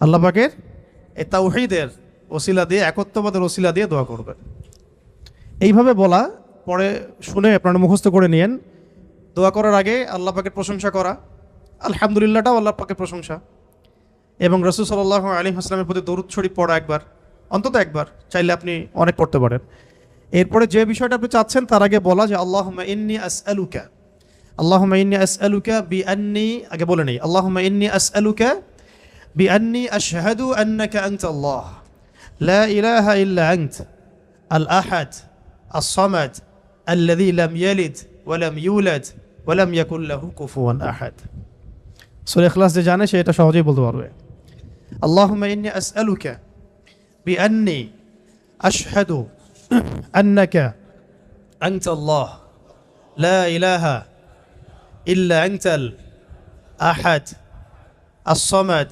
আল্লাহ পাকের এই তাওহীদের ওসিলা দিয়ে, একত্ববাদের ওসিলা দিয়ে দোয়া করবেন। এইভাবে বলা, পরে শুনে আপনারা মুখস্থ করে নিয়েন। দোয়া করার আগে আল্লাহ পাকের প্রশংসা করা, আলহামদুলিল্লাহটাও আল্লাহ পাকের প্রশংসা, এবং রাসূল সাল্লাল্লাহু আলাইহি ওয়াসাল্লামের প্রতি দরুদ শরীফ পড়া একবার, অন্তত একবার, চাইলে আপনি অনেক পড়তে পারেন। এরপরে যে বিষয়টা আপনি চাচ্ছেন তার আগে বলা যে আল্লাহুম্মা ইন্নী আসআলুকা, আল্লাহুম্মা ইন্নী আসআলুকা বিআন্নী, আগে বলে নেই, আল্লাহুম্মা ইন্নী আসআলুকা বিআন্নী আশহাদু আন্নাকা আনতাল্লাহ লা ইলাহা ইল্লা আনত আল আহাদ আস-সামাদ আল্লাযী লাম ইয়ালিদ ওয়া লাম ইউলাদ ওয়া লাম ইয়াকুল লাহু কুফুয়ান আহাদ। সূরা ইখলাস যে জানে সে এটা সহজেই বলতে পারবে। আল্লাহুম্মা ইন্নী আসআলুকা বিআন্নী আশহাদু আন্নাকা আনতাল্লাহ লা ইলাহা ইল্লা আনতাল আহাদ আস-সামাদ